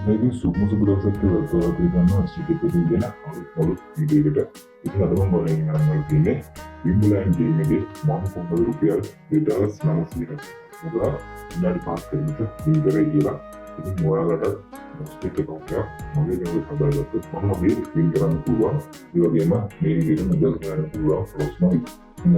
මේක සුක්ම සුපුරසට වර්තවතිගන්න සිටිපතින් ගෙන අලුත් වීඩියෝකට ඉතින් අද මම බලන්න යනවා කියන්නේ විම්බලන් ගේම් එකේ මම කොහොමද රුපියල් 2900කට මුදල් ඉන්ඩාට පාස් කරන්නට වින්දරේ කියලා ඉතින් ඔයාලට ස්ටික් එකක් මගේ දේ හදාගත්තොත් මම මේ වින් කරන්න පුළුවන් ඒ වගේම මේ විදිහට මුදල් ගන්න පුළුවන් ප්‍රශ්න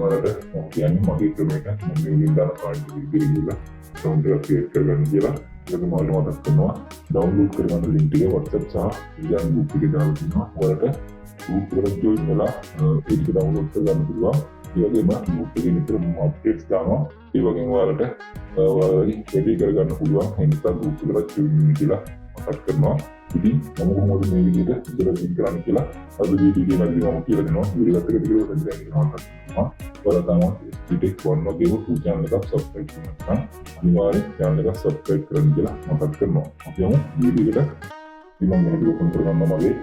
ඔයාලට මම කියන්නේ මගේ ක්‍රමයකට මම මේ වින් දාන කාඩ් එක විදිහට account එක ක්‍රියේට් කරගන්න කියලා ඒක මම මතක් කරනවා ඩවුන්ලෝඩ් කරගන්න ලින්ක් එක WhatsApp සහ Telegram group එකේ දාලා තියෙනවා ඔයාලට group එකට join වෙලා ඒක ඩවුන්ලෝඩ් කරගන්න පුළුවන් ඒ වගේම group එකේ නිතරම අප්ඩේට්ස් දානවා ඒ වගේම ඔයාලට ඔයාලගේ වැඩි කරගන්න පුළුවන් ඒ නිසා group එකට join වෙන්න කියලා මතක් කරනවා ඉතින් මම කොහොමද මේ විදිහට ඉතල ලින්ක් කරන්න කියලා අද වීඩියෝ එකේදී මම කියලා දෙනවා වීඩියෝ එකට විදිහට දැන් කරනවා ඔයාලා තමයි ස්ටික් වන්න වගේම ෆුල් channel එකක් subscribe කරන්න අනිවාර්යෙන් channel එක subscribe කරන්න කියලා මතක් කරනවා අපි යමු වීඩියෝ එකට ඉතින් මම මේක ඕපන් කරගන්න මගේ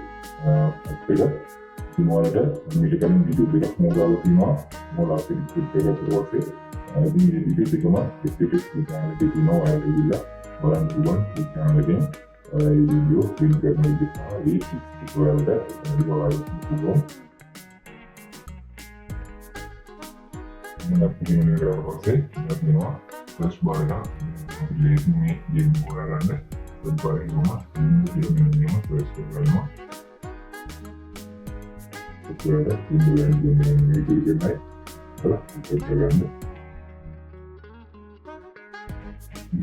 app එක ඉතින් ඔයාලට මේක කලින් වීඩියෝ එකක් මොකක්ද තියෙනවා මොකක්ද ස්ක්‍රිප්ට් එකක් ඊපස්සේ ඉතින් මේ වීඩියෝ එකම ස්ටික් channel එකේ තියෙනවා ඔයාලට ඉතිලා බලන්න පුළුවන් channel එකෙන් video film करने की ये ट्यूटोरियल है मेरे को आज पूरा मैं अपने में कर रहा हूँ से अपने वहाँ फर्स्ट बार का लेकिन में ये पूरा करना है तो बार ही होगा ये मैंने वहाँ फर्स्ट करना तो पूरा तीन बार ये मैंने ये करना है चलो फर्स्ट करना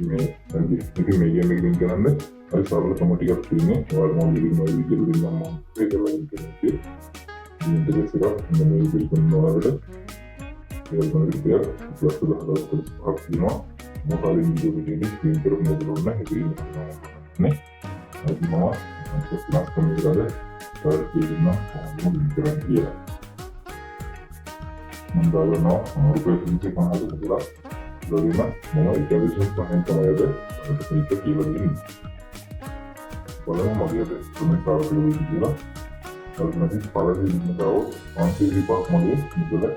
मैं अभी मैं ये लेकिन करना है அது சாப்பிட டொமேட்டிக்காக இருக்குங்க வாழ்வோம் வீடு வீட்டில் நம்ம இதெல்லாம் இருக்கிறது இந்த பேசுகிறோம் இந்த மாதிரி பில் பண்ணோட இது பண்ணிருக்கியா ப்ளஸ் அப்படின்னா மொபைல் வீடியோ வீடியோ ஸ்க்ரீன் தர முதல்ல இது பண்ணி அதிகமாக கிளாஸ் பண்ணிக்கிறாரு இதுனா இருக்கிறாங்க ಮುಂದಾಗನೋ ರೂಪಾಯಿ ಕಾಣೋದು ಕೂಡ ಇದರಿಂದ ನಾವು ಇತ್ಯಾದಿ ಸಹಾಯ ಅದಕ್ಕೆ ಕೀಲಲ್ಲಿ Kalau melihat komentar video kita, kalau nanti pada di tahu masih di pas melihat misalnya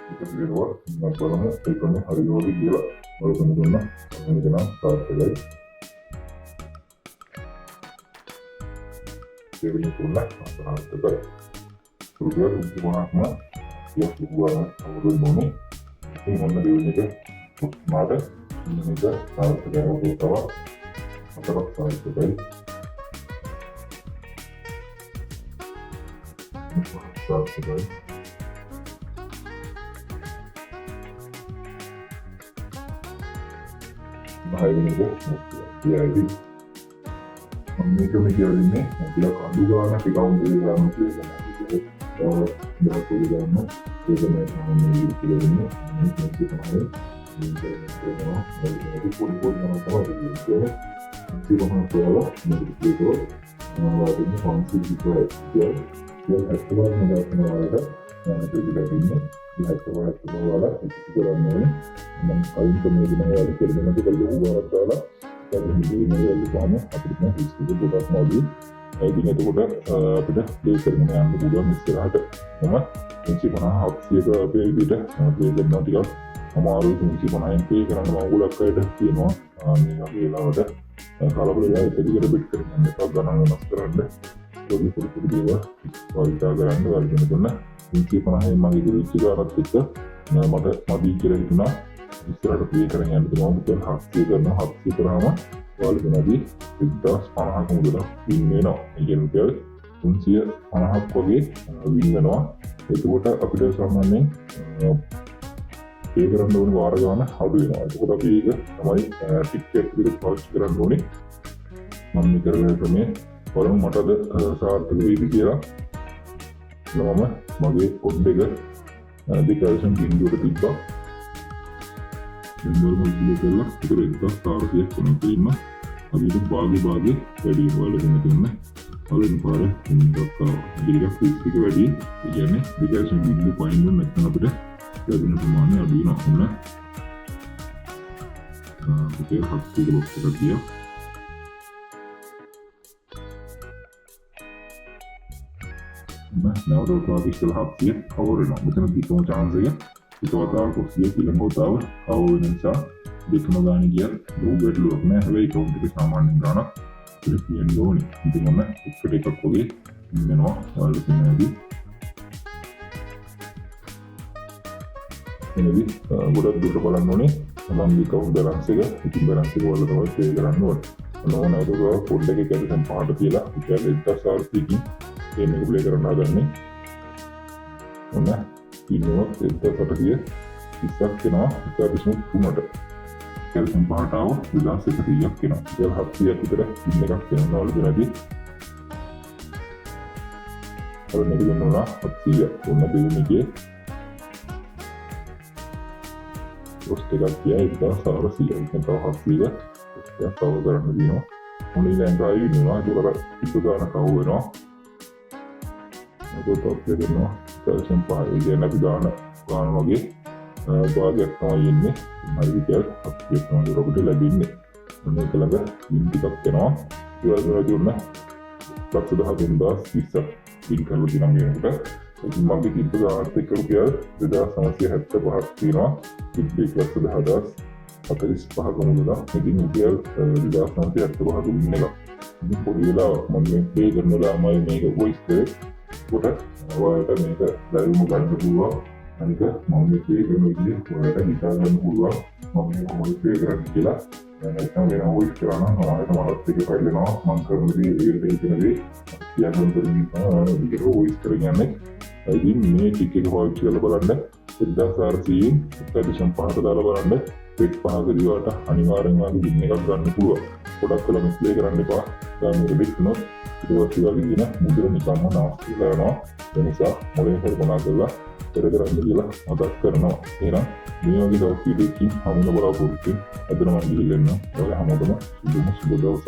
kita di luar dengan kalau ikonnya hari ini gila kalau kemudian kita start lagi jadi pun lah masalah terkait kemudian untuk mana ya sebuah kemudian ini ini mana dia ini ke mana ini ke start terkait untuk tahu atau start terkait start today. Bahaya ni tu, jadi kami jadi ni, kita juga nak kita untuk kita mesti kita dah pergi dalam, kita ni kita ni mesti tahu, kita nanti pun mana tahu kita mesti bahan perlu, mesti kita ini fungsi kita yang aktual menggunakan warga yang itu tidak ini di aktual warga itu juga ramai mengkain kemudian warga kerana kita luar warga kita ini menjadi sama akhirnya itu bukan mobil ini itu bukan pada di kerana yang bukan istirahat nama kunci mana opsi itu beda beda nanti kalau hamaru kunci mana yang kerana mau ulah kaya ini ini lawat kalau boleh itu juga lebih kerana kita ganang masker jadi puri dewa kita akan wajib itu kunci penahnya magi dulu juga alat kita mata mati kira itu istirahat lebih kerana itu mau bukan hasil karena hasil pertama walaupun nanti kita panah kemudian ini ingin ke kunci panah pagi ini itu kita apabila sama ni ඒකරන්න ඕන වාර ගන්න අඩු වෙනවා. ඒකට අපි ඒක තමයි ticket විදිහට පාවිච්චි කරන්න ඕනේ. මම මේ කරගෙන ක්‍රමයේ වරම මටද සාර්ථක වෙයිද කියලා මම මගේ පොඩ් එක දෙකවසම් බින්දුවට තිබ්බා. බින්දුවම ඉල්ල කරලා ඒක 1400ක් වෙනවා තියෙන. අපි ඒක භාගේ වැඩි වල දෙන්න පළවෙනි පාර ඉන්නක ඉදිරියට ෆික්ස් එක වැඩි. ඒ කියන්නේ දෙකවසම් බින්දුව පයින් වෙන නැත්නම් අපිට ලැබෙන ප්‍රමාණය අඩු වෙනවා. ඔන්න ඒක හත්තික බොක්ස් එකක් ගියා. Now the clock is still half here. Cover it. Betul kita mau chance ya. Kita tahu kursi kita mau tahu. Kau ini sah. Dekno gani dia. Dua bed lu अपने हवे account के सामान निकालना. අපිට කියන්න ඕනේ. ඉතින් ඔන්න එකට එකක් වගේ ඉන්නවා ඔයාලට පේනවාදී. එනදී ගොඩක් දුරට බලන්න ඕනේ මම account balance එක. ඉතින් balance එක වල තමයි pay කරන්න ඕනේ. ඕන ඒක පොඩ් එකේ කැඩෙන පාට කියලා ඉතින් 1000 කින් game එක play කරන්න හදන්නේ. ඔන්න ඉන්නවා 1000 ඉස්සක් වෙනවා 1.3ට කැල්සියම් පාට ආව 2130ක් වෙනවා. ඒක 700ක් විතර ඉන්න එකක් වෙනවා වලදී. අර මේක වෙනවා 700 ඔන්න දෙවෙනිකේ post එකක් කියයි 1400 ඉතින් තව 700 post එකක් තව කරන්න දිනවා. මොන ඉලෙන් ගායි වෙනවා ඒක ඉස්සුදාන කව වෙනවා. ඒක තව දෙනවා කැල්සියම් පාට ඉගෙන අපි දාන වගේ භාගයක් තමයි ඉන්නේ. හරි විදියට අපිට තමයි රොබට ලැබෙන්නේ. මේක ළඟ ඉන් ටිකක් වෙනවා. ඒ වගේ දුන්න 13000 පින් කරලා දිනම් වෙනකොට ඉතින් මගේ කිප්ප ගානත් එක්ක රුපියල් 2975ක් තියෙනවා. කිප්ප 10045ක මුදල. ඉතින් රුපියල් 2975ක ඉන්න එක. ඉතින් පොඩි වෙලාවක් මම මේ ප්ලේ කරන ලාමයි මේක වොයිස් කරේ. කොට ඔයාලට මේක ලයිව්ම ගන්න පුළුවන්. අනික මම මේ ප්ලේ කරන විදිහ ඔයාලට හිතා ගන්න පුළුවන් මම මේ කොහොමද ප්ලේ කරන්නේ කියලා. නැත්නම් වෙන වොයිස් කරා නම් ඔයාලට මලත් එක ෆයිල් වෙනවා මම කරන දේ ඒකට කියන දේ කියන්න දෙන්න විදිහට වොයිස් කරගෙන යන්නේ. ඉතින් මේ ටික එක පාවිච්චි කරලා බලන්න 1400 1.5ට දාලා බලන්න පෙට් පහකදී වලට අනිවාර්යෙන් වගේ බින් එකක් ගන්න පුළුවන්. ගොඩක් වෙලා මේ ප්ලේ කරන්න එපා. දැන් මේක දෙක්නොත් ඊට පස්සේ වගේ දින මුදල නිකම්ම නාස්ති වෙනවා. ඒ නිසා මොලේ කරපනා කරලා කරන්න කියලා මතක් කරනවා. එහෙනම් මේ වගේ දවස් වීඩියෝකින් හමුන බලාපොරොත්තු වෙන්න අද නම් ගිහින් ඉන්න. ඔයාලා හැමෝටම සුබ දවසක්.